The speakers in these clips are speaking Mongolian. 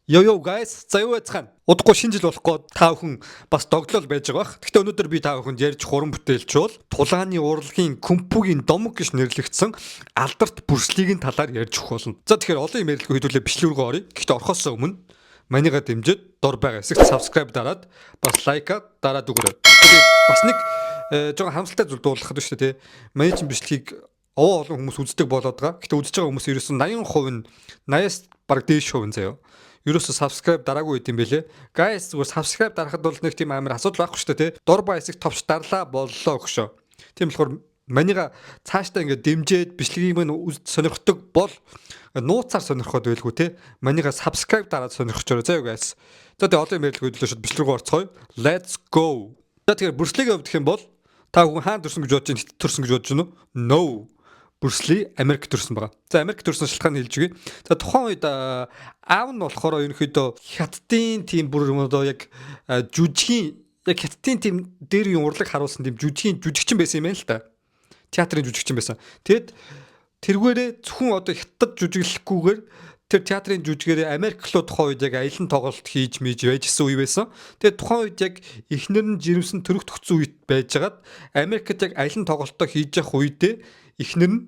Yo guys, за юу яцхан. Удахгүй шинэ жил болохгүй та бүхэн бас догтлол байж байгаа бах. Гэхдээ өнөөдөр би та бүхэнд ярьж хуран бүтээлчүүл тулааны урлагийн Күмпүгийн домог гэж нэрлэгдсэн алдарт бүрслигийн талаар ярьж өгөх болно. За тэгэхээр олон юм ярилцлага хөдөлгөө бичлэг рүү оръё. Гэхдээ орохоос өмнө манийга дэмжиж дор байгаа хэсэгт subscribe дараад бас лайка дараад өгөөрэй. Тэгээд бас нэг жоохон хамсалтай зүйл дуулгахад шүү дээ, тий. Манай чинь бичлэгийг олон хүмүүс үздэг болоод байгаа. Гэхдээ үзэж байгаа хүмүүс ерөөсөн 80% нь 80-аас бараг дээш хувь заяа. Ерөөсө subscribe дараагүй гэдэм бэлээ. Guys зүгээр subscribe дарахад бол нэг тийм амар асуудал байхгүй шүү дээ, тий. Дор ба хэсэг товч дарлаа боллоо өгшөө. Тийм болохоор манийга цаашдаа ингээд дэмжиж бичлэгийг мань сонирхдаг бол нууцаар сонирхоод байлгүй, тий. Манийга subscribe дараад сонирхож ороо заяа guys. За тэгээ одоо имэйл хөдлөө шууд бичлэг рүү орцгоё. Let's go. За тэгэхээр бүрслийг өвдөх юм бол та хүн хаан төрсөн гэж бодож байна, хэд төрсөн гэж бодож байна уу? No. Бүрсли Америк төрсэн байгаа. За Америк төрсэн шалтгаан хэлж өгье. За тухайн үед аав нь болохоор ерөнхийдөө хятадын тийм бүр одоо яг жүжигийн яг хятадын тийм дээр юм урлаг харуулсан тийм жүжигийн жүжигчин байсан юм байна л та. Театрын жүжигчин байсан. Тэгэд тэргээрээ зөвхөн одоо хятад жүжиглэхгүйгээр тэр театрын жүжигээрээ Америк руу тухайн үед яг аялан тоглолт хийж мэж байжсэн үе байсан. Тэгээд тухайн үед яг эхнэр нь жирэмсэн төрөх төгцсөн үед байжгаад Америкт яг аялан тоглолтоо хийж явах үедээ эхнэр нь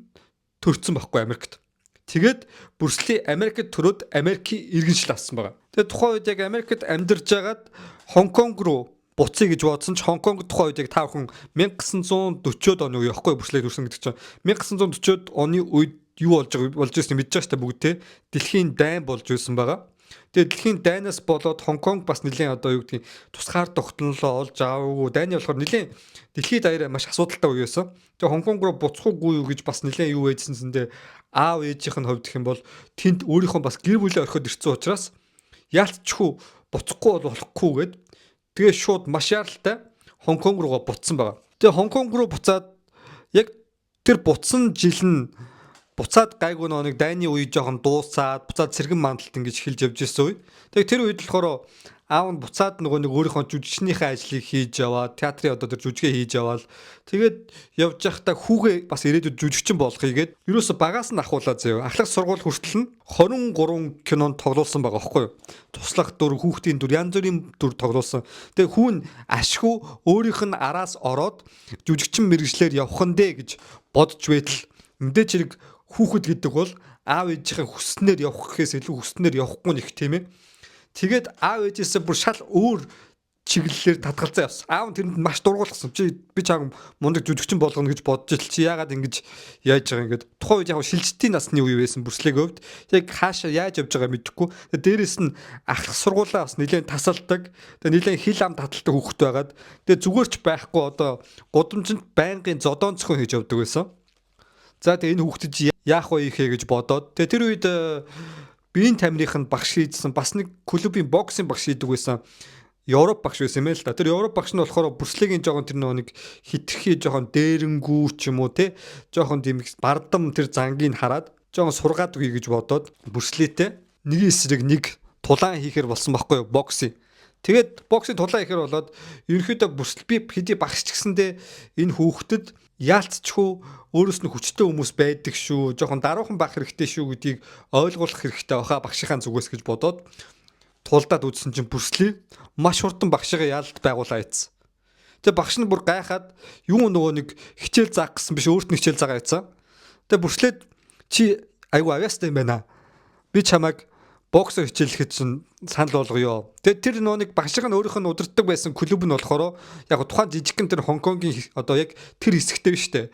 төрсөн байхгүй Америкт. Тэгээд бүрсли Америкт төрөөд Америкийн иргэншил авсан байгаа. Тэгээд тухайн үед яг Америкт амьдарч байгаад Хонконг руу буцъя гэж бодсон ч Хонконг тухайн үед яг та бүхэн 1940-од оны үе яахгүй бүрслээ төрсөн гэдэг чинь 1940-од оны үед юу болж ирсэн мэдж байгаа шүү дээ бүгд, те. Дэлхийн дайн болж ирсэн байгаа. Тэгээд дэлхийн дайнаас болоод Хонконг бас нэлийн одоо юу гэдгийг тусгаар тогтнолоо олж аваагүй. Дайны болохоор нэлийн дэлхийд даяараа маш асуудалтай үе байсан. Тэгээд Хонконг руу буцахгүй юу гэж бас нэлийн юу байжсэндээ аав ээжийнх нь хувьд гэх юм бол тэнд өөрийнхөө бас гэр бүлээ орхиод ирсэн учраас яалтчгүй буцахгүй болохгүй гээд тэгээ шууд маш яралтай Хонконг руугаа буцсан байгаа. Тэгээ Хонконг руу буцаад яг тэр буцсан жил нь буцаад гайгүй нэг дайны үе жоохон дуусаад буцаад цэргэн мандалт ингэж эхэлж явж ирсэн үе. Тэгээ тэр үед болохоор аав нь буцаад нөгөө нэг өөрийнхөө жүжигчнийхээ ажлыг хийж яваад театрын одоо тэр жүжигээ хийж яваал. Тэгээд явж байхдаа хүүгээ бас ирээдүйд жүжигчин болохыг гээд ерөөсө багаас нь ахуулаад заяа. Ахлах сургууль хүртэл нь 23 кинонд тоглуулсан байгаа байхгүй юу? Туслах дүр, хүүхдийн дүр, янз бүрийн дүр тоглуулсан. Тэгээ хүүн ашгүй өөрийнх нь араас ороод жүжигчин мэргэжлэр явах нь дээ гэж бодож байтал мэдээч хэрэг хүүхэд гэдэг бол аав ээжийнхээ хүснээр явах гэхээс илүү хүснээр явахгүй нэг тийм ээ. Тэгээд аав ээжээсээ бүр шал өөр чиглэлээр татгалзаа явсан. Аав нь тэрэнд маш дургуулсан. Би чам мундаг жүжигчин болгоно гэж бодож ил чи яагаад ингэж яаж байгаа ингээд. Тухайн үед яг шилжилтийн насны үе байсан бүрслэгийн хувьд. Яг хаашаа яаж явж байгаа мэдэхгүй. Дээрээс нь ахлах сургуулаа бас нэлээд тасалдаг. Тэгээ нэлээд хил ам таталдаг хүүхэд байгаад. Тэгээ зүгээрч байхгүй одоо гудамжинд байнгын зодоонцхон хийж явдаг байсан. За тэгээ энэ хүүхдэд яах вэ ихэ гэж бодоод тэгээ тэр үед биеийн тамирын багш хийдсэн бас нэг клубын боксing багш хийдэг байсан. Европ багш байсан юм л да. Тэр Европ багш нь болохоор бүрслэгийн жоохон тэр нэг хитрхи жоохон дээрэнгүү ч юм уу те жоохон тийм бардам тэр зангийг хараад жоохон сургаад үгүй гэж бодоод бүрслээтэй нэг эсрэг нэг тулаан хийхэр болсон байхгүй юу боксing. Тэгээд боксing тулаан хийхэр болоод ерөнхийдөө бүрсэл би хэдий багш ч гэсэндээ энэ хүүхдэд яалтчгүй өөрөөс нь хүчтэй хүмүүс байдаг шүү. Жохон даруухан байх хэрэгтэй шүү гэдгийг ойлгуулах хэрэгтэй баха багшийнхаа зүгээс гэж бодоод тулдаад үзсэн чинь бүрслээ маш хурдан багшигаа яалт байгуулаа ийцсэн. Тэгээ багш нь бүр гайхаад юу нөгөө нэг хичээл заах гэсэн биш өөрт нь хичээл заагаа ийцсэн. Тэгээ бүрслээд чи айгу авьяастай юм байна. Би чамайг боксер хичээлэхэд чинь санал болгоё. Тэгээ тэр нэг багшиг нь өөрийнх нь удирддаг байсан клуб нь болохоор яг тухайн жижигхэн тэр Хонконгийн одоо яг тэр хэсэгтэй биш үү?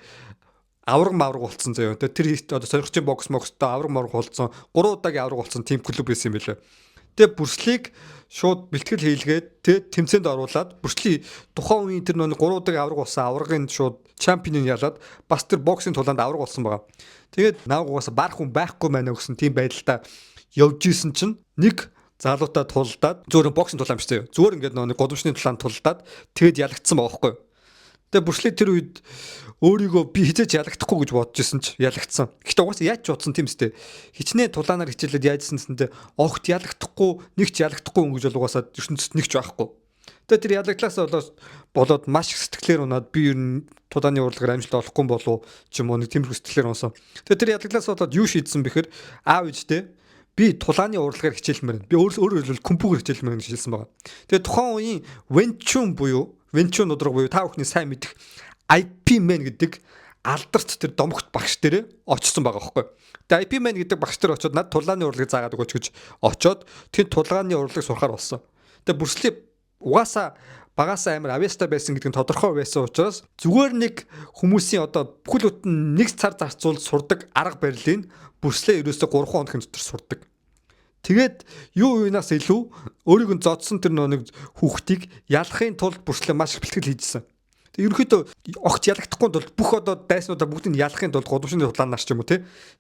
Авраг мавраг болцсон заяа. Тэр одоо сонирхчийн бокс мокстой авраг мавраг болцсон. 3 удаагийн авраг болцсон тим клуб байсан юм билээ. Тэгээ бүрслийг шууд бэлтгэл хийлгээд тэ тэмцээнд оруулаад бүрслийн тухайн үеийн тэр нэг 3 удаагийн авраг болсон аврагын шууд чемпионыг ялаад бас тэр боксing тулаанд авраг болсон байгаа. Тэгээд наагугаас бар хүн байхгүй мэнэ гэсэн тийм байдалтай явж исэн чинь нэг залуутаа тулдаад зөвхөн боксing тулаан биш заяа. Зүгээр ингээд нэг годамжны тулаанд тулдаад тэгэд ялагдсан байгаа байхгүй юу. Тэгээ бүрслээ тэр үед өөрийгөө би хизээч ялагдахгүй гэж бодож исэн ч ялагдсан. Гэхдээ угаасаа яаж ч бодсон тийм үстэй. Хичнээн тулаанаар хичээлээд яажсэнсэндээ огт ялагдахгүй, нэг ч ялагдахгүй өнгөж бол угаасаа ертөнцид нэг ч байхгүй. Тэгээ тэр ялагдлаасаа болоод маш их сэтгэлээр унаад би ер нь тулааны урлагаар амжилт олохгүй болов ч юм уу нэг тиймэрхүү сэтгэлээр унсан. Тэгээ тэр ялагдлаасаа болоод юу шийдсэн бэхэр аав ээжтэй би тулааны урлагаар хичээлмээр. Би өөрөөр хэлбэл кунпугаар хичээлмээр гэж хэлсэн байгаа. Тэгээд тухайн үеийн Венчун удраг буюу та бүхний сайн мэдих IP Man гэдэг алдарт тэр домогт багш дээр очсон байгаа байхгүй. Тэгээд IP Man гэдэг багш дээр очиод над тулааны урлагийг заагаад өгөөч гэж очиод тэр тулааны урлагийг сурахаар болсон. Тэгээд Брюс Ли угаасаа багасаа амар авьяастай байсан гэдэг нь тодорхой байсан учраас зүгээр нэг хүмүүсийн одоо бүхэл бүтэн нэг цар зарцуул сурдаг арга барилыг Брюс Ли ерөөсөө 3 хоногийн дотор сурдаг. Тэгээд юу юунаас илүү өөрийг нь зодсон тэр нэг хүүхдийг ялахын тулд Брюс Ли маш их бэлтгэл хийжсэн. Тэгээд ерөнхийдөө огт ялагдахгүй тулд бүх одоо дайснуудаа бүгдийг ялахын тулд гудамжны тулаанаар ч юм уу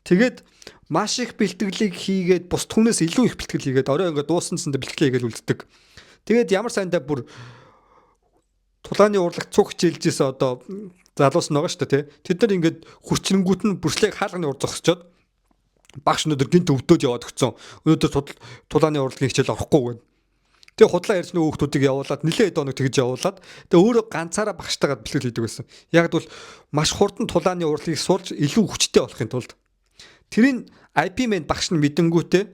тэгээд маш их бэлтгэлийг хийгээд бус түнээс илүү их бэлтгэл хийгээд орой ингээд дуусанцсан бэлтгэлээ хийгээд үлддэг. Тэгээд ямар сайндаа бүр тулааны урлагт цуг хичээлжсэн одоо залуус байгаа шүү дээ тий. Тэд нар ингээд хүчрэнгүүт нь Брюс Лиг хаалганы урд зогсчоод багш өнөдөр гинт өвдөөд яваад өгцөн. Өнөөдөр тулааны урлагийн хичээл орохгүй гэв. Тэгээ худлаа ярьж нөгөө хүүхдүүдийг явуулаад нэлээд хэд хоног тэгж явуулаад тэгээ өөрөө ганцаараа багштайгаа бэлтгэл хийдэг байсан. Яг бол маш хурдан тулааны урлагийг сурж илүү хүчтэй болохын тулд тэрийн IP Man багш нь мэдэнгүүтээ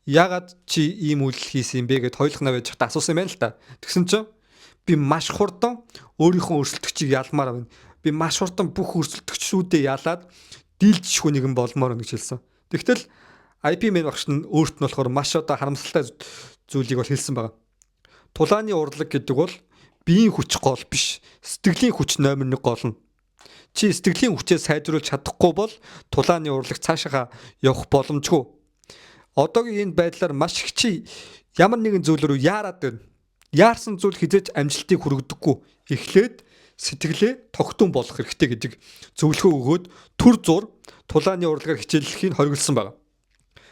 ягаад чи ийм үйлдэл хийсэн юм бэ гэд хоёулахнаа байж хата асуусан юм байна л та. Тэгсэн чинь би маш хурдан өөрийнхөө өрсөлдөгчийг ялмаар байна. Би маш хурдан бүх өрсөлдөгчрүүдэд ялаад дийлжих нэгэн болмоор гэж хэлсэн. Тэгтэл IP Man багш нь өөрт нь болохоор маш одоо харамсалтай зүйлийг бол хэлсэн байгаа. Тулааны урлаг гэдэг бол биеийн хүч гол биш, сэтгэлийн хүч номер 1 гол нь. Чи сэтгэлийн хүчээ сайжруулж чадахгүй бол тулааны урлаг цаашаа явах боломжгүй. Одоогийн энэ байдлаар маш их чи ямар нэгэн зүйлөөр яарад байна. Яарсан зүйл хизээж амжилтыг хүргədэггүй. Эхлээд сэтгэлээ тогтун болох хэрэгтэй гэдэг зөвлөгөө өгөөд төр зур тулааны урлагаар хичээллэхийг хориглосон байна.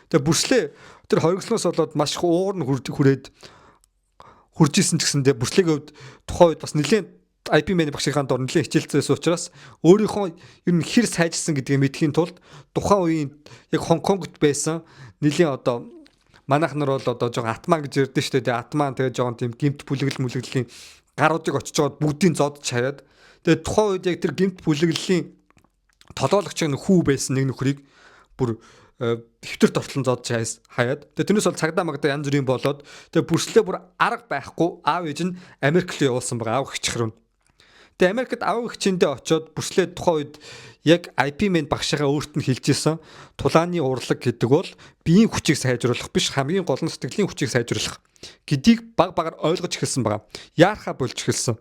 Тэгээ Брюс Ли тэр хориглосноос болоод маш их уур нь хүрээд хурж исэн ч гэсэндээ Брюс Лигийн хувьд тухайн үед бас нэлээд IP Man багшийнхаа дор нэлээд хичээлцээс учраас өөрийнхөө ер нь хэр сайжирсан гэдгийг мэдхийн тулд тухайн үеийн яг Хонконгт байсан нэлийн одоо манайх нар бол одоо жоохон атман гэж ярьдэн шүү дээ. Атман тэгээ жоохон тийм гимт бүлэглэлийн гаруудыг очиж жоод бүгдийн зодж хаяад тэгээ тухайн үед яг тэр гимт бүлэглэлийн толгойлогчийн хүү байсан нэг нөхрийг бүр хэвтэрт ортолон зодж хаяад тэгээ тэрнээс бол цагдаа магдаа янз бүрийн болоод тэгээ Брюс Ли бүр арга байхгүй аав ээж нь Америк руу явуулсан байгаа аав эгч хэрэг. Тэгээ Америкт аав эгчэндээ очоод Брюс Ли тухайн үед яг IP Man багшаа өөрт нь хэлж исэн тулааны урлаг гэдэг бол биеийн хүчийг сайжруулах биш хамгийн гол нь сэтгэлийн хүчийг сайжруулах гэдгийг баг багаар ойлгож эхэлсэн байгаа. Яархаа болж эхэлсэн.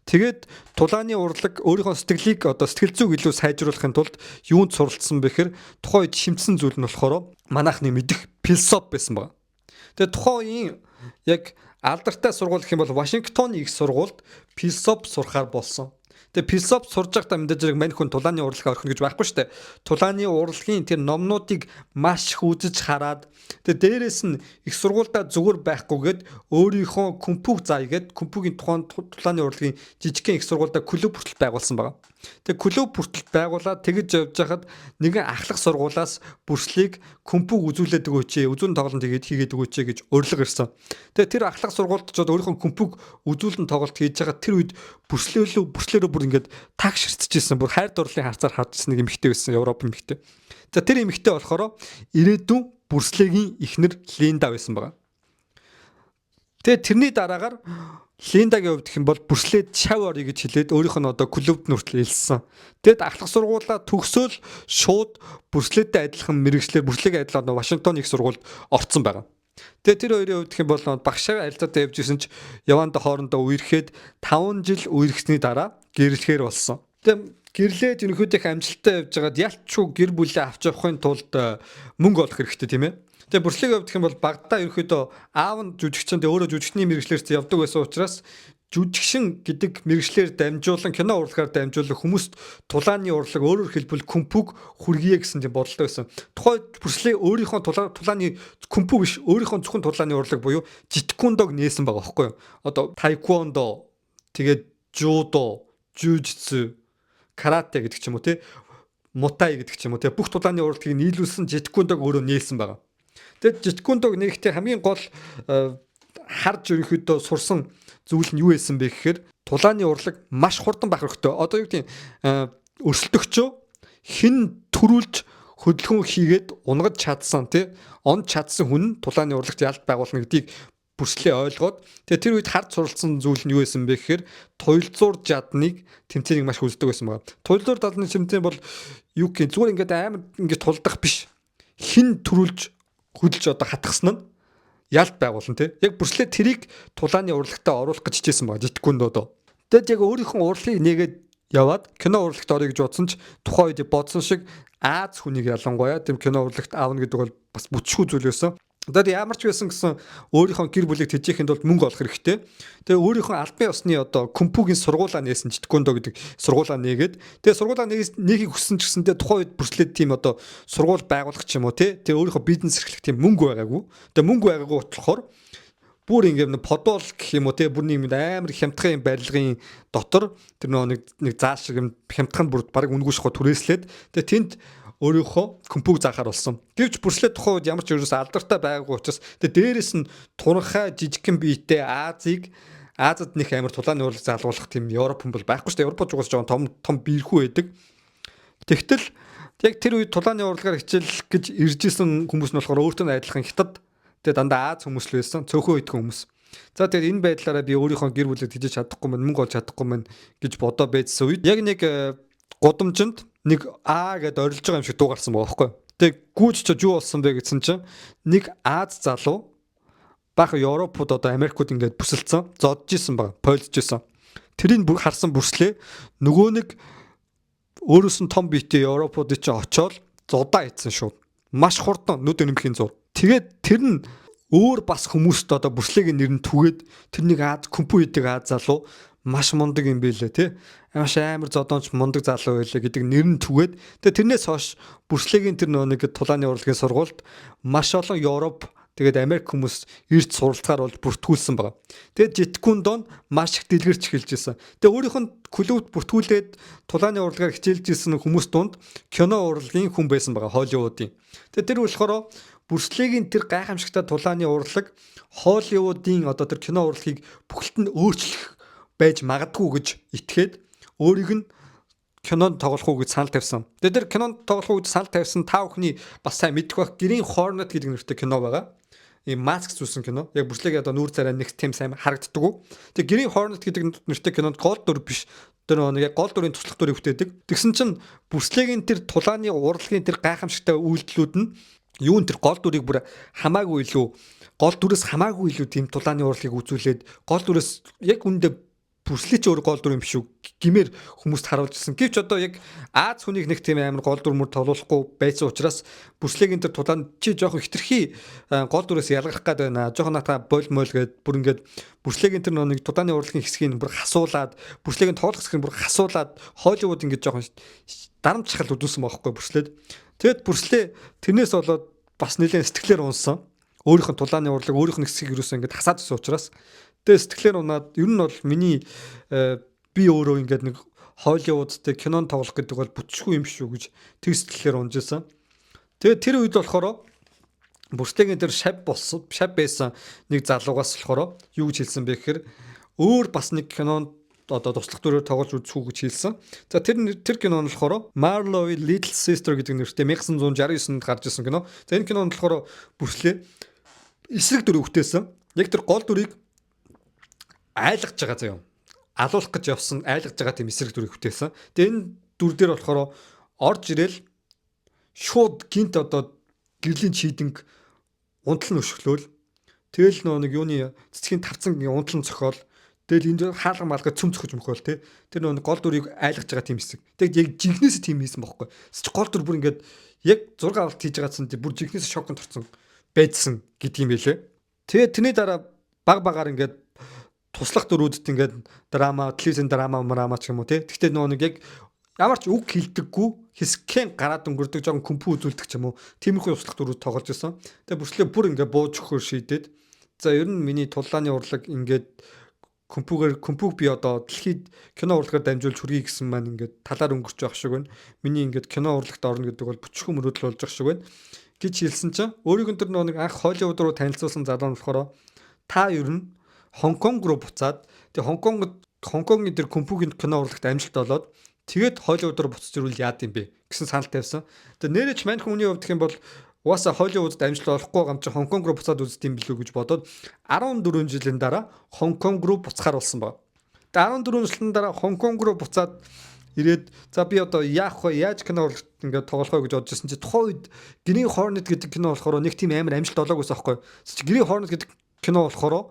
Тэгээд тулааны урлаг өөрийнхөө сэтгэлийг одоо сэтгэл зүйг илүү сайжруулахын тулд юунд суралцсан бэхээр тухайн үед шимтсэн зүйл нь болохоор манайхны мэдих философи байсан байгаа. Тэгээд тухайн үеийн яг алдартай сургууль гэх юм бол Вашингтоны их сургуульд философи сурахаар болсон. Тэгээ философи сурж байхдаа мэдээж зэрэг мань хүн тулааны урлагаа орхино гэж байхгүй шүү дээ. Тулааны урлагийн тэр номнуудыг маш их үзэж хараад тэгээ дээрэс нь их сургуультай зүгээр байхгүйгээд өөрийнхөө кунпуг заягээд кунпугийн тухайн тулааны урлагийн жижигхэн их сургуультай клуб хүртэл байгуулсан байгаа. Тэгээ клуб хүртэл байгуулаад тэгж явж хахад нэгэн ахлах сургуулаас Брюс Лиг кунпуг үзүүлээд өгөөч, үзүүн тоглолт хийгээд өгөөч гэж урилга ирсэн. Тэгээ тэр ахлах сургуульд очоод өөрийнхөө кунпуг үзүүлэн тоглолт хийж байгаа тэр үед Брюс Ли бүр ингээд таг ширтчихсэн. Бүр хайр дурлалын харцаар хадсан нэг эмэгтэй байсан, Европ эмэгтэй. За тэр эмэгтэй болохоор ирээдүйн Брюс Лигийн эхнэр Линда байсан байгаа. Тэгээ тэрний дараагаар Линдагийн хувьд гэх юм бол Брюс Ли чав орё гэж хэлээд өөрийнх нь одоо клубд нүртэл хэлсэн. Тэгэд ахлах сургуулаа төгсөөл шууд Брюс Литэй адилхан мэрэгчлэр Брюс Лигийн адилхан Вашингтоны их сургуульд орцсон байгаа. Тэгээ тэр хоёрын хувьд гэх юм бол багшаа арилтаатай явж исэн ч яванда хоорондоо үерхэд 5 жил үерхсний дараа гэрлэхээр болсон. Тэгээ гэрлээд ерөнхийдөө их амжилттай явж байгаад ялчгүй гэр бүлээ авч явахын тулд мөнгө олох хэрэгтэй тийм ээ. Тэгээ Брюс Лигийн хувьд гэх юм бол багтаа ерөнхийдөө аав нь жүжигчин тэгээ өөрөө жүжигчний мэрэгчлэрт явдаг байсан учраас жүжигшин гэдэг мэрэгчлэр дамжуулан кино урлагаар дамжуулан хүмүүст тулааны урлаг өөрөөр хэлбэл кунпуг хүргье гэсэн тийм бодолтой байсан. Тухайд Брюс Ли өөрийнхөө тулааны кунпуг биш өөрийнхөө зөвхөн тулааны урлаг буюу житкундог нээсэн байгаа байхгүй юу? Одоо тайквондо, тэгээд жудо, жүжитсу, карате гэдэг ч юм уу те, мутай гэдэг ч юм уу те бүх тулааны урлагийг нийлүүлсэн житкундог өөрөө нээсэн байгаа. Тэгээд житкундог нээхдээ хамгийн гол харж ерөнхийдөө сурсан зүйл нь юу байсан бэ гэхээр тулааны урлаг маш хурдан байх хэрэгтэй. Одоо юу гэдэг өрсөлдөгчөө хэн төрүүлж хөдөлгөөн хийгээд унгаж чадсан тий он чадсан хүн нь тулааны урлагт ялт байгуулна гэдгийг бүрслээ ойлгоод тэгээ тэр үед хард суралцсан зүйл нь юу байсан бэ гэхээр туйлзуур жадныг тэмцээнийг маш хүсдэг байсан байна. Туйлзуур жадны тэмцээн бол юу гэх юм зүгээр ингээд амар ингээд тулдах биш. Хин төрүүлж хөдөлж одоо хатгсан нь ялт байгуулна тий. Яг бүрслээ тэрийг тулааны урлагтаа оруулах гэж хичээсэн байна. Житгэндөө. Тэгэд яг өөрийнхөө урлагийг нэгээд яваад кино урлагт орё гэж бодсон ч тухайн үед бодсон шиг Аз хүнийг ялангуяа тийм кино урлагт аавна гэдэг бол бас бүтшгүй зүйл байсан. Одоо ямар ч байсан гэсэн өөрийнхөө гэр бүлийг тэжээхэд бол мөнгө олох хэрэгтэй. Тэгээ өөрийнхөө албан ёсны одоо Кунпугийн сургуулаа нээсэн Житгэндөө гэдэг сургуулаа нээгээд тэгээ сургуулаа нээхийг хүссэн ч гэсэндээ тухайн үед бүрслээд тийм одоо сургууль байгуулах ч юм уу тий. Тэгээ өөрийнхөө бизнес эрхлэх тийм мөнгө байгаагүй. Тэгээ мөнгө байгаагүй болохоор бүр ингээм подол гэх юм уу тий бүр нэг амар хямдхан барилгын дотор тэр нэг зааш шиг юм хямдхан бүр баг үнгүү шахуу түрээслээд тэгээ тэнд өөрийнхөө Кунпуг заахаар болсон. Гэвч бүрслээ тухайн үед ямар ч ерөөс алдартай байгаагүй учраас тэгээ дээрэс нь туранхай жижигхэн биетэй Азад нэг амар тулааны урлаг залгуулах тийм Европ хүн бол байхгүй шүү дээ. Европод жугаас жоохон том биерхүү байдаг. Тэгтэл яг тэр үед тулааны урлагаар хичээлэх гэж ирж исэн хүмүүс нь болохоор өөртөө адилхан хятад тэгээ дандаа Аз хүмүүс л байсан. Цөөхөн идэх хүмүүс. За тэгээд энэ байдлаараа би өөрийнхөө гэр бүлийг тэжээж чадахгүй мэн мөнгө олж чадахгүй мэн гэж бодоо байцсан үед яг нэг гудамжинд нэг гэдээ орилж байгаа юм шиг дуугарсан байгаа байхгүй. Тэг гүйж ч юу болсон бэ гэсэн чинь нэг Аз залуу бага Европод одоо Америкууд ингээд бүсэлцэн зодж исэн байгаа. Пойлж исэн. Тэрийг харсан бүрслээ нөгөө нэг өөрөөс нь том биетэй Европод ч очоод зудаа ийдсэн шууд. Маш хурдан нүд өнөмхийн зур. Тэгээд тэр нь өөр бас хүмүүст одоо бүрслэгийн нэр нь түгээд тэрнийг Аз Кунпу идэг Аз залуу маш мундаг юм байлээ тий. Маш амар зодоонч мундаг залуу байлээ гэдэг нэр нь түгээд тэгээ тэрнээс хойш бүрслэгийн тэр нэг тулааны урлагийн сургуульд маш олон Европ тэгээд Америк хүмүүс ирж суралцахаар бол бүртгүүлсэн байгаа. Тэгээд Житгэндөө маш их дэлгэрч эхэлж байсан. Тэгээд өөрийнх нь клубт бүртгүүлээд тулааны урлагаар хичээлж исэн хүмүүс донд кино урлагийн хүн байсан байгаа Холливуудын. Тэгээд тэр болохоор бүрслэгийн тэр гайхамшигтай тулааны урлаг Холливуудын одоо тэр кино урлагийг бүхэлд нь өөрчлөх байж магадгүй гэж итгээд өөрийг нь кинонд тоглох уу гэж санал тавьсан. Тэгээд тэр кинонд тоглох уу гэж санал тавьсан та бүхний бас сайн мэдэх байх Green Hornet гэдэг нэртэй кино байгаа. Ийм маск зүүсэн кино. Яг бүрслэгийн одоо нүүр царай нэг тийм сайн харагддаг. Тэгээд Green Hornet гэдэг нэртэй кинонд гол дүр биш. Тэр нэг яг гол дүрийн туслах дүрийг бүтээдэг. Тэгсэн чинь бүрслэгийн тэр тулааны урлагийн тэр гайхамшигтай үйлдэлүүд нь юу н тэр гол дүрийг бүр хамаагүй илүү гол дүрээс хамаагүй илүү тийм тулааны урлагийг үзүүлээд гол дүрээс яг үндэ бүрслэч өөр гол дүр юм биш үү гэмээр хүмүүст харуулж ирсэн. Гэвч одоо яг Аз хүнийг нэг тийм амар гол дүр мөр тоглохгүй байсан учраас бүрслэгийн тэр тулаан чи жоохон хитрхи гол дүрээс ялгарх гээд байна. Жоохон натаа бойл мойл гээд бүр ингээд бүрслэгийн тэр нэг тулааны урлагийн хэсгийг бүр хасуулаад бүрслэгийн тоглох хэсгийг бүр хасуулаад Холливуд ингээд жоохон дарамт чахал үдүүлсэн байхгүй бүрслээд. Тэгэд бүрслээ тэрнээс болоод бас нэлээд сэтгэлээр унсан. Өөрийнх нь тулааны урлаг өөрийнх нь хэсгийг юусэн ингээд хасаад ирсэн учраас тэгээ сэтгэлээр унаад ер нь бол миний би өөрөө ингээд нэг Холливуудтай кинонд тоглох гэдэг бол бүтшгүй юм шүү гэж тэг сэтгэлээр унж исэн. Тэгээ тэр үед болохоор бүрслэгийн тэр шав байсан нэг залуугаас болохоор юу гэж хэлсэн бэ гэхээр өөр бас нэг кинонд одоо туслах дүрээр тоглож үзэх үү гэж хэлсэн. За тэр кино нь болохоор Marlowe Little Sister гэдэг нэртэй 1969-нд гарч ирсэн кино. За энэ кинонд болохоор бүрслээ эсрэг дүр өгтөөсөн. Яг тэр гол дүрийг айлгаж байгаа заяа. Алуулах гэж явсан айлгаж байгаа тийм эсрэг дүрийг хүтээсэн. Тэгээ энэ дүр дээр болохоор орж ирэл шууд гинт одоо гэрлийн чийдэнг унтлан өшгөлөөл. Тэгэл нэг юуны цэцгийн тавцан унтлан цохиол. Тэгэл энд хаалга малгай цөм цохиж мөхөөл те. Тэр нэг гол дүрийг айлгаж байгаа тийм эсрэг. Тэг яг жинхнээс тийм хийсэн бохоггүй. Гол дүр бүр ингээд яг 6 авалт хийж байгаадсан тийм бүр жинхнээс шоконд орсон байдсан гэдгийм байлээ. Тэгээ тэрний дараа баг ингээд туслах дөрүүдэд ингээд драма, телевизэн драма ч юм уу тий. Гэхдээ нөгөө нэг яг ямар ч үг хэлдэггүй хэсгэн гараад өнгөрдөг жоохон Кунпу үзүүлдэг ч юм уу. Тиймэрхүү туслах дөрүүд тоглож байсан. Тэгээ бүрслээ бүр ингээд бууж өгөхөр шийдээд за ер нь миний тулааны урлаг ингээд Кунпуг би одоо дэлхийд кино урлагаар дамжуулж хүргэе гэсэн маань ингээд талаар өнгөрч явах шиг байна. Миний ингээд кино урлагт орно гэдэг бол бүчгүй мөрөөдөл болж явах шиг байна гэж хэлсэн чинь өөрийнх нь тэр нэг анх Холливуд руу танилцуулсан залуу нь болохоор та ер нь Хонконг руу буцаад тэгээ Хонконгийн тэр Кунпугийн кино урлагт амжилт олоод тэгээд Холливуд руу буцаж ирвэл яад юм бэ гэсэн санал тавьсан. Тэгээ нэрэж мань хүний хувьд гэх юм бол угаасаа Холливуудад амжилт олохгүй байгаа юм чи Хонконг руу буцаад үзт юм билүү гэж бодоод 14 жилийн дараа Хонконг руу буцахаар болсон баг. Тэгээ 14 жилийн дараа Хонконг руу буцаад ирээд за би одоо яах вэ? Яаж кино урлагт ингээд тоглох вэ гэж бодож ирсэн чи тухайн үед Green Hornet гэдэг кино болохоор нэг тийм амар амжилт олоогүйс аахгүй. Green Hornet гэдэг кино болохоор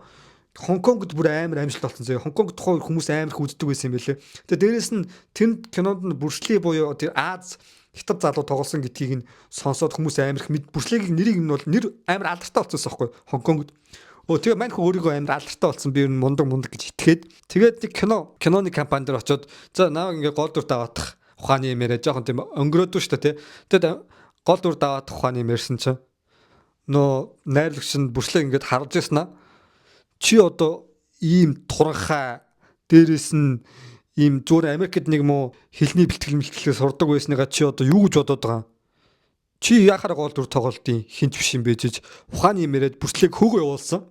Хонконгд бүр амар амжилт болсон зөө. Хонконгд тухайн хүмүүс амар их үздэг байсан юм байлээ. Тэгээ дээрэс нь тэнд кинонд нь Брюс Ли буюу тэр Аз хятад залуу тоглосон гэдгийг нь сонсоод хүмүүс амар их Брюс Лигийн нэрийг нь бол нэр амар алдартай болсон байхгүй Хонконгд. Тэгээ мань хөө өөрийгөө амар алдартай болсон би ер нь мундаг гэж итгээд тэгээд нэг киноны компани дээр очиод за намайг ингээ гол дүр даваадах ухааны юм яриа жоохон тийм өнгөрөөдөө шүү дээ. Тэгээд гол дүр даваадах ухааны юм ярьсан чинь нөө найрлагч нь Брюс Ли ингээд харж яснаа чи одоо ийм туранхай дээрэс нь ийм зүгээр Америкт нэг муу хэлний бэлтгэлээ сурдаг байсныгаа чи одоо юу гэж бодоод байгаа? Чи яхаар гол дүр тоглолтын хинч биш юм бэ гэж ухааны юм яриад Брюс Лиг хөөгөө явуулсан.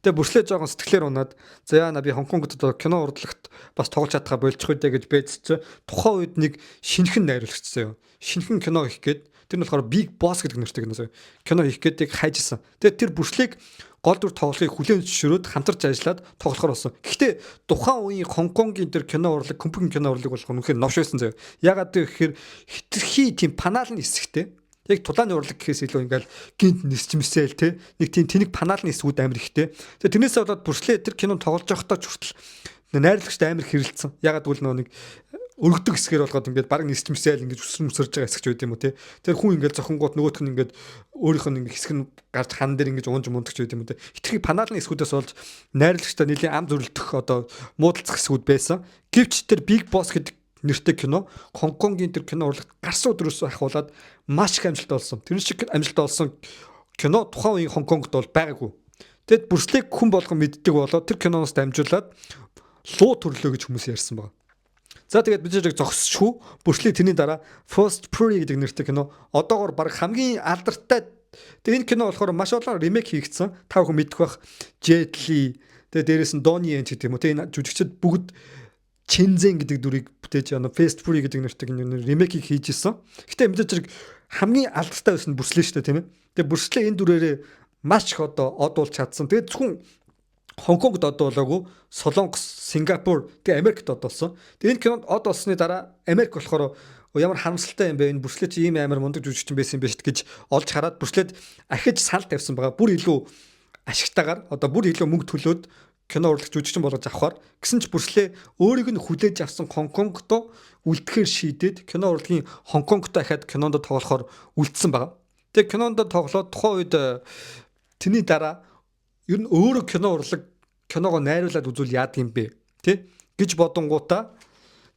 Тэгээ Брюс Ли жоохон сэтгэлээр унаад за яана би Хонконгд одоо кино урлагт бас тоглож чадхаа болчих үү гэж байцч тухайн үед нэг шинэхэн найруулагчсан юм. Шинэхэн кино хийх гээд тэр нь болохоор Big Boss гэдэг нэртэй кино хийх гээд хайжсан. Тэгээ тэр Брюс Лиг гол дүр тоглохыг хүлээн зөвшөөрөөд хамтарч ажиллаад тоглохоор болсон. Гэхдээ тухайн үеийн Хонконгийн тэр кино урлаг, компьютер кино урлаг болох үнэхээр новш байсан заяа. Ягаад гэхээр хитрхи тийм панаалны хэсэгтэй. Яг тулааны урлаг гэхээс илүү ингээл гинт нисчмсэл те нэг тийм тэнэг панаалны хэсгүүд амар ихтэй. Тэгээ тэрнээсээ болоод Брюс Ли тэр кинонд тоглож байхдаа ч хүртэл найрлагчтай амар хэрэлцсэн. Ягаад гэвэл нэг өргөдөг хэсгээр болгоод ингээд баг нисчмсэл ингээд өсөрж байгаа хэсэгч байд юм уу те. Тэр хүн ингээд зохингууд нөгөөх нь ингээд өөрийнх нь ингээд хэсэг нь гарч хан дээр ингээд уунж мундагч байд юм уу те. Хитрхи панаалны хэсгүүдээс болж найрлагчтай нэлийн ам зөвлөлдөх одоо муудалцах хэсгүүд байсан. Гэвч тэр Big Boss гэдэг нэртэй кино Хонконгийн тэр кино урлагт гарсан өдрөөс ахуулаад маш их амжилт олсон. Тэр шиг амжилт олсон кино тухайн үеийн Хонконгт бол байгаагүй. Тэгэд Брюс Лиг хүн болгон мэддэг болоод тэр киноноос дамжуулаад луу төрлөө гэж хүмүүс ярьсан байна. За тэгээд бид зэрэг зогсчихгүй. Брюс Ли тэрний дараа Fast Fury гэдэг нэртэй кино одоогоор баг хамгийн алдартай. Тэгээд энэ кино болохоор маш олон ремейк хийгдсэн. Та бүхэн мэдэх бах Jet Li тэгээд дээрээс нь Donnie Yen гэдэг юм уу. Тэгээд энэ жүжигчид бүгд Чинзэн гэдэг дүрийг бүтээж Fast Fury гэдэг нэртэй ремейкийг хийж исэн. Гэтэ мэдээж зэрэг хамгийн алдартай байсан Брюс Ли шүү дээ тийм ээ. Тэгээд Брюс Ли энэ дүрээрээ маш их одоо од болж чадсан. Тэгээд зөвхөн Хонконгд од болоогүй Солонгос, Сингапур, тэгээд Америкт од болсон. Тэгээд энэ кинонд од болсны дараа Америк болохоор ямар харамсалтай юм бэ? Энэ Брюс Ли чи ийм амар мундаг жүжигчин байсан юм биш гэж олж хараад Брюс Лид ахиж санал тавьсан байгаа. Бүр илүү ашигтайгаар одоо бүр илүү мөнгө төлөөд кино урлагч жүжигчин болгож авахар гэсэн ч Брюс Ли өөрийг нь хүлээж авсан Хонконгдоо үлдэхээр шийдээд кино урлагийн Хонконгт дахиад кинонд тоглохоор үлдсэн байгаа. Тэгээд кинонд тоглоод тухайн үед тэрний дараа ер нь өөрөө киногоо найруулад үзүүл яадаг юм бэ тий гэж бодонгуудаа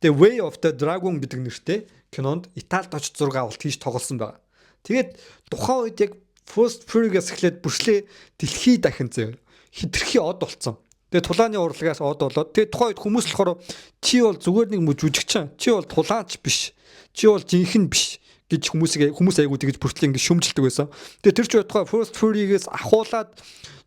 The Way of the Dragon гэдэг нэртэй кинонд Италид очиж зураг авалт хийж тоглосон байгаа. Тэгээд тухайн үед яг Fast Fury-гаас эхлээд Брюс Ли дэлхий дахин зөө хитрхи од болцсон. Тэгээд тулааны урлагаас од болоод тэгээд тухайн үед хүмүүс болохоор чи бол зүгээр нэг жүжигчин, чи бол тулаанч биш, чи бол жинхэнэ биш гэж хүмүүс айгуу тэгж Брюс Ли ингэ шүмжилдэг байсан. Тэгээд тэр ч байтугай Fast Fury-гээс ахуулаад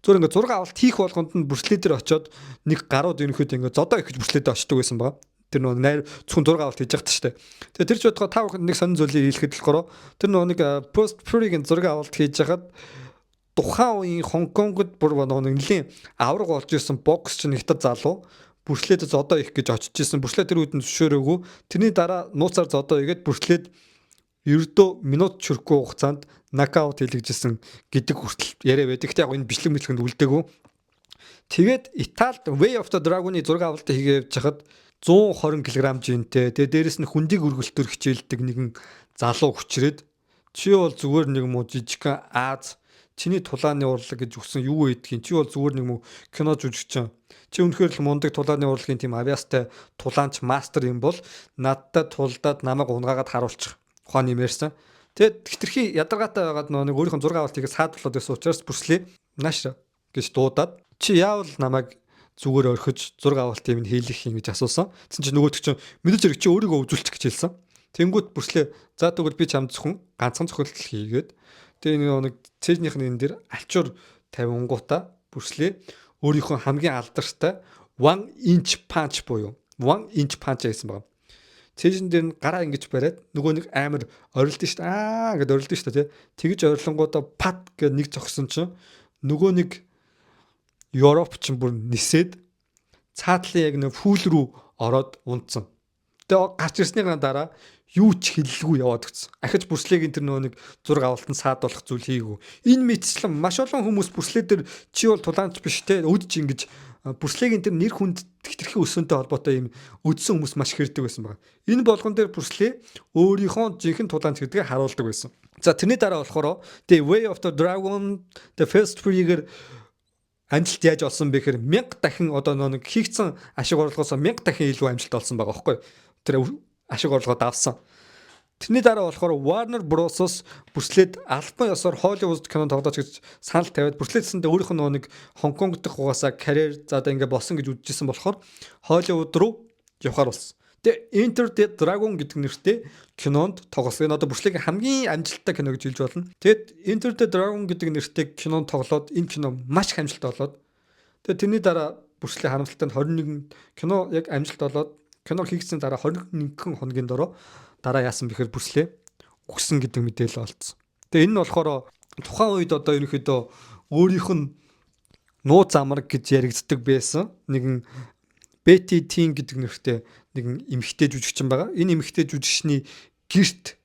зүгээр ингээ зураг авалт хийх болгонд нь Брюс Ли дээр очиод нэг гарууд ерөнхийдөө ингээ зодоо их Брюс Ли дээр очдог байсан байгаа. Тэр нэг найр зөвхөн зураг авалт хийж явахт штэ. Тэгээд тэр ч байтугай та бүхэнд нэг сонин зүйлийг хэлэхэд болохоор тэр нэг Fast Fury-гийн зураг авалт хийж яхад тухайн үеийн Хонконгод бүр нэлийн авраг болж исэн боксч нэгтад залуу Брюс Лид зодоо их гэж очиж исэн. Брюс Ли тэр үед нь зөвшөөрөөгүй. Тэрний дараа нууцаар зодоо игээд Брюс Лид ердөө минут чөрөхгүй хугацаанд нокаут хийлгэжсэн гэдэг хүртэл яриа байдаг. Гэхдээ яг энэ бичлэг мэтлэгэнд үлдээгүй. Тэгээд Италид Way of the Dragon-ы зураг авалтыг хийгээ явж хахад 120 кг жинтэй. Тэгээд дээрэс нь хүндийг өргөлтөөр хичээлдэг нэгэн залуу хүчрээд чи бол зүгээр нэг муу жижигхан Аз чиний тулааны урлаг гэж өгсөн юу байдгийг чи бол зүгээр нэг муу кино жүжигчин. Чи үнэхээр л мундаг тулааны урлагийн тийм авьяастай тулаанч мастер юм бол надтай тулдаад намайг унгаагаад харуулчих. Ухааны мэрсэн. Тэгэд хитрхи ядаргаатай байгаад нэг өөрийнх нь зураг авалтыг саадуулаад байсан учраас Брюс Ли наашра гэж дуудаад чи яавал намайг зүгээр орхиж зураг авалтыг минь хийлгэх юм гэж асуусан. Тэгсэн чинь нөгөөдөг чинь мэдээж хэрэг чи өөрийгөө өвзүүлчих гэж хэлсэн. Тэнгүүт Брюс Ли за тэгвэл би чамд зөвхөн ганцхан зохиолтол хийгээд тэгээ нэг цэжнийх нь энэ дэр альчуур 50 Брюс Ли өөрийнхөө хамгийн алдартай 1 inch punch буюу 1 inch punch гэсэн байна. Цээжин дээр нь гараа ингэж бариад нөгөө нэг амар орилдсон шүү дээ. Гэд орилдсон шүү дээ. Тэгж орилонгуудаа пат гэд нэг зогсон чинь нөгөө нэг Европ ч бүр нисээд цаатлын яг нэг фүүл рүү ороод унтсан. Тэгээ гарч ирснийхаа дараа юу ч хэллгүй яваад гисэн. Ахиж Брюслегийн тэр нөгөө нэг зураг авалтанд саад болох зүйл хийгүү. Энэ мэтчлэн маш олон хүмүүс Брюсле дээр чи бол тулаанч биш те өдж ингэж Брюслегийн тэр нэр хүнд тэтэрхий өсөнтэй холбоотой юм өдсөн хүмүүс маш хэрдэг байсан байна. Энэ болгон дээр Брюсле өөрийнхөө жинхэнэ тулаанч гэдгийг харуулдаг байсан. За тэрний дараа болохоор The Way of the Dragon, The First Trigger амжилт яаж олсон бэ гэхээр 1000 дахин одоо нэг хийгдсэн ашиг орлогоос 1000 дахин илүү амжилт олсон байгаа байхгүй. Тэр ашиг орлогоо давсан. Тэрний дараа болохоор Warner Bros-оос Брюслед албан ёсоор Hollywood кино тоглож гэж санал тавиад Брюследсэндээ өөрийнх нь нэг Хонконг дэх угаасаа карьер заадаа ингээ болсон гэж үзчихсэн болохоор Hollywood руу явахаар болсон. Тэгээ Enter the Dragon гэдэг нэртэй кинонд тоглосон. Энэ одоо Брюслегийн хамгийн амжилттай кино гэж хэлж болно. Тэгэд Enter the Dragon гэдэг нэртэй кинонд тоглоод энэ кино маш их амжилттай болоод тэгээ тэрний дараа Брюсле харамсалтай нь 21 кино яг амжилт олоод кино хийгдсэн дараа 21 хоногийн дараа яасан бэхээр Брюсле үгсэн гэдэг мэдээлэл олцсон. Тэгээ энэ нь болохоор тухайн үед одоо ерөнхийдөө өөрийнх нь нууц амраг гэж яригддаг байсан нэгэн Betty Ting гэдэг нэртэй нэгэн эмэгтэй жүжигчин байгаа. Энэ эмэгтэй жүжигчний гэрт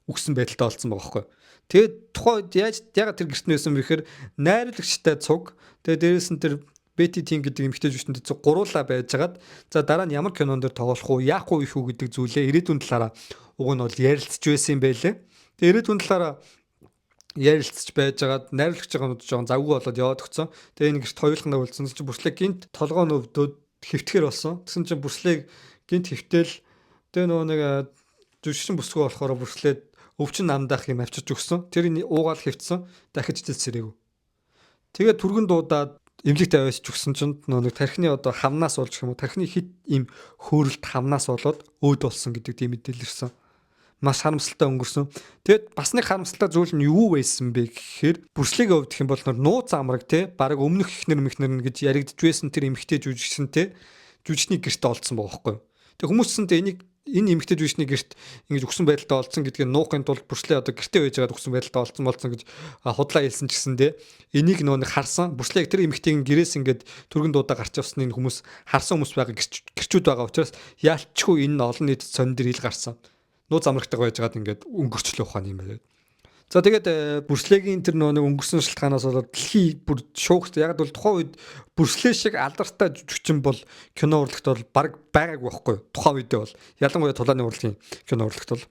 үгсэн байдалтай олцсон байгаа байхгүй. Тэгээд тухайн үед ягаад тэр гэрт нээсэн бэхээр найруулагчтай цуг. Тэгээд дээрээс нь тэр Betty Ting гэдэг эмэгтэй жүжигчтэй цуг гуруулаа байжгаад за дараа нь ямар кинон дээр тоглох уу, яах уу их үү гэдэг зүйлээ ирээдүйн талаараа уг нь бол ярилцж байсан юм байлээ. Тэгээд ирээдүйн талаараа ярилцж байжгаад найруулагч байгаа нь жоохон завгүй болоод яваад өгсөн. Тэгээ энэ гэрт хоёулахнаа үлдсэн чинь Брюсле гинт толгоо нь өвдөд хэвтгэхэр болсон. Тэгсэн чинь Брюслег гинт хэвтэл тэгээ нөгөө нэг жүжигчин бүсгүй болохоор Брюслед өвчин намдаах юм авчирч өгсөн. Тэр уугаал хэвтсэн. Дахиж цэцэрээгүй. Тэгээ түргэн дуудаад эмнэлэгт аваачж өгсөн чинь нөгөө нэг тархины одоо хамнаас болж гэх юм уу тархины хит им хөөрөлт хамнаас болоод өөд болсон гэдэг тийм мэдээлэл ирсэн. Маш харамсалтай өнгөрсөн. Тэгэд бас нэг харамсалтай зүйл нь юу байсан бэ гэхээр Брюслегийн хувьд гэх юм бол нууц амраг те баг өмнөх ихнэр мэхнэр гэж яригдж байсан тэр эмэгтэй жүжигчин те жүжигчний гэрт олцсон байгаа байхгүй. Тэг хүмүүсэнтэй энэ эмэгтэй жүжигчний гэрт ингэж өгсөн байдалтай олцсон гэдгийг нуухын тулд Брюсле одоо гэртээ байжгаад өгсөн байдалтай олцсон гэж худлаа хэлсэн ч гэсэн те энийг нөгөө харсан Брюслег тэр эмэгтэйг гэрээс ингэж түргэн дуудаа гарч явсныг хүмүүс харсан хүмүүс байгаа гэрчүүд байгаа учраас яалтчгүй энэ олон нийт сонин дээр ил гарсан. Нууц амрагтай байжгаад ингээд өнгөрчлөө ухаан юм байна. За тэгээд Брюслегийн тэр нөгөө өнгөрсөн шалтгаанаас болоод дэлхий бүр шуугт яг бол тухайн үед Брюсле шиг алдартай жүжигчин бол кино урлагт бол баг байгаагүй байхгүй тухайн үедээ бол ялангуяа тулааны урлагийн кино урлагт бол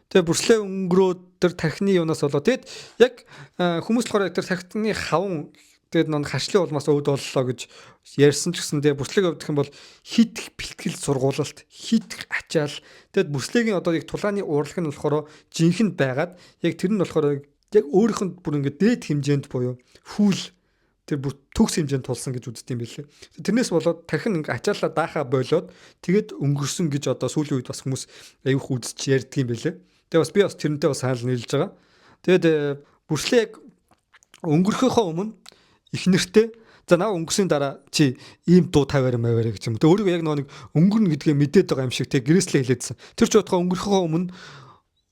тэгээд Брюсле өнгөрөөд тэр тархины юунаас болоод тэгээд яг хүмүүс болохоор тэр тархины хаван тэгээд нэг хашлын улмаас өвд боллоо гэж ярьсан ч гэсэн тэгээд Брюслег өвдөх юм бол хит их бэлтгэл сургуулалт хит их ачаал тэгээд Брюслегийн одоо яг тулааны урлаг нь болохоор жинхэнэ байгаад яг тэр нь болохоор яг өөрийнх нь бүр ингээд дээд хэмжээнд буюу фүүл тэр бүр төгс хэмжээнд тулсан гэж үздэг юм билээ. Тэрнээс болоод тархин ингээд ачаалаа даахаа болоод тэгээд өнгөрсөн гэж одоо сүүлийн үед бас хүмүүс аюух үзэж ярьдаг юм билээ. Тэгээд бас би бас тэрнтэй бас хаал нийлж байгаа. Тэгээд Брюсле яг өнгөрөхөөсөө өмнө их нэртэй за наа өнгөсний дараа чи ийм дуу тавиар маваар гэж юм. Тэ өөрийгөө яг нэг өнгөрнө гэдгээ мэдээд байгаа юм шиг тэ гэрээслээ хэлээдсэн. Тэр ч бодохоо өнгөрөхөө өмнө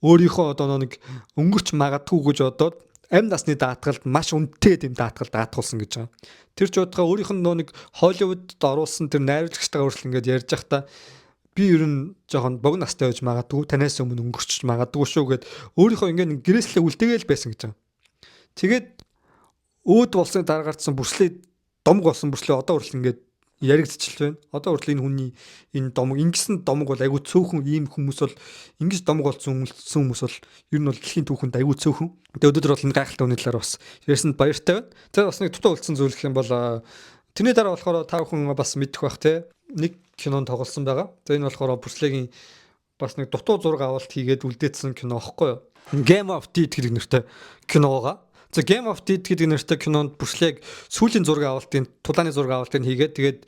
өөрийнхөө одоо нэг өнгөрч магадгүй гэж бодоод амь насны даатгалд маш үнэтэй тийм даатгал даатгуулсан гэж байгаа. Тэр ч бодохоо өөрийнх нь нэг Холливуудд оруулсан тэр найруулагчтайгаа өөрчлөн ингэж ярьж байхдаа би ер нь жоохон бог настай байж магадгүй танаас өмнө өнгөрч магадгүй шүү гэд өөрийнхөө ингэ гэрээслээ үлдээгээл байсан гэж байгаа. Тэгээд өөд болсны дараа гарцсан Брюсле домог болсон Брюсле одоо хүртэл ингээд яригдчихл байна. Одоо хүртэл энэ хүний энэ домог ингэсэн домог бол айгүй цөөхөн ийм хүмүүс бол ингэж домог болсон хүмүүс бол ер нь бол дэлхийн түүхэнд айгүй цөөхөн. Тэгээ өдөр бол гайхалтай хүний талаар бас ярьсанд баяртай байна. За бас нэг дутуу үлдсэн зүйл гэх юм бол тэрний дараа болохоор та бүхэн бас мэдэх бах те нэг кинонд тоглосон байгаа. За энэ болохоор Брюслегийн бас нэг дутуу зураг авалт хийгээд үлдээсэн кино аахгүй юу? Game of Death гэдэг нэртэй кино байгаа. За Game of Death гэдэг нэртэй кинонд Брюслег сүүлийн зураг авалтын тулааны зураг авалтыг хийгээд тэгээд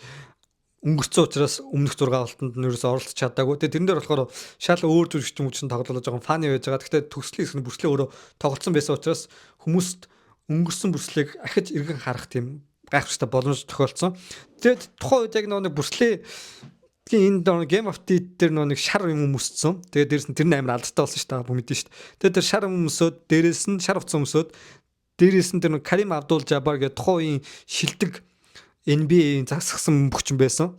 өнгөрцөн учраас өмнөх зураг авалтанд нь ерөөсөөр оролцож чадаагүй. Тэгээд тэрэн дээр болохоор шал өөр жүжигчин мөчн тоглолоо жоохон фаны байж байгаа. Гэхдээ төгслийн хэсэг нь Брюсле өөрөө тоглолцсон байсан учраас хүмүүст өнгөрсөн Брюслег ахиж эргэн харах тийм гайхамшигтай боломж тохиолдсон. Тэгээд тухайн үед яг нэг Брюсле энэ доо Game of Thrones дээр нэг шар юм өмссөн. Тэгээд дээрэс нь тэр нь амар алдартай болсон шүү дээ. Бүгд мэдэн шүү дээ. Тэгээд тэр шар өмсөд дээрэс нь шар уцсан өмсөд дээрэс нь тэр Карим Абдул Жаббар гэх тухайн үеийн шилдэг NBA-ийн засагсан бөхчин байсан.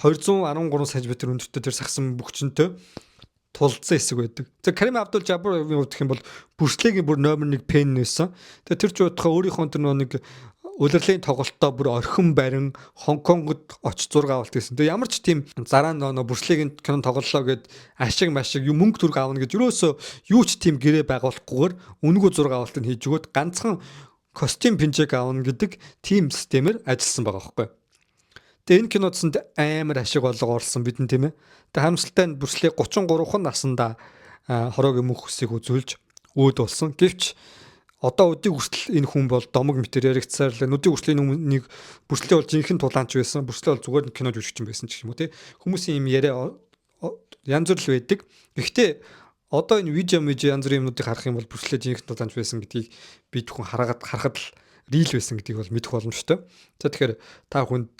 213 см өндөртэй тэр сагсан бөхчөнтэй тулцсан хэсэг байдаг. За Карим Абдул Жаббар гэх юм бол бүрслэгийн бүр номер 1 пен нээсэн. Тэгээд тэр ч бодохоо өөрийнхөө тэр нэг улирлын тоглолтоо бүр орхин барин Хонконгод очиж зураг авалт гэсэн. Тэгээ ямар ч тийм зараа нөө бүрслэгийн кино тоглолоо гэд ашиг машиг юм мөнгө төрг аавна гэж юусоо юу ч тийм гэрээ байгуулахгүйгээр үнэгүй зураг авалтыг хийж өгөөд ганцхан костюм пинжэг аавна гэдэг тийм системээр ажилласан байгаа байхгүй. Тэгээ энэ киноцонд амар ашиг болго орсон бидэн тийм ээ. Тэгээ харамсалтай нь бүрслэг 33хан наснда хороогийн мөнх хүсийг үзүүлж өөд болсон. Гэвч одоо өдийг хүртэл энэ хүн бол домог мэтэр яригцсаар л өдийг хүртэл энэ нэг бүрслээ бол жинхэнэ тулаанч байсан. Бүрслээ бол зүгээр кино жүжигчин байсан ч юм уу тий. Хүмүүсийн юм яриа янз бүр л байдаг. Гэхдээ одоо энэ видео янз бүрийн юмнуудыг харах юм бол бүрслээ жинхэнэ тулаанч байсан гэдгийг бид хүн харахад л рил байсан гэдгийг бол мэдэх боломжтой. За тэгэхээр та хүнд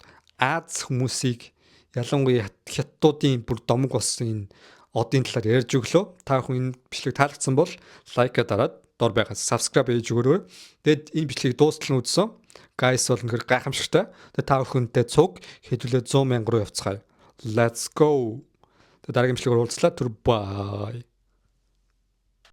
Аз хүмүүсийг ялангуяа хятадуудын бүр домог болсон энэ одын талаар ярьж өглөө. Та хүн энэ бичлэг таалагдсан бол лайка дараад дор байгаа subscribe хийж өгөөрэй. Тэгэд энэ бичлэгийг дуустал нь үзсэн. Guys бол нэр гайхамшигтай. Тэгээд та бүхэнтэй цуг хэдүүлээ 100,000 руу явцгаая. Let's go. Тэгээд дараагийн бичлэгээр уулзлаа. Түр бай.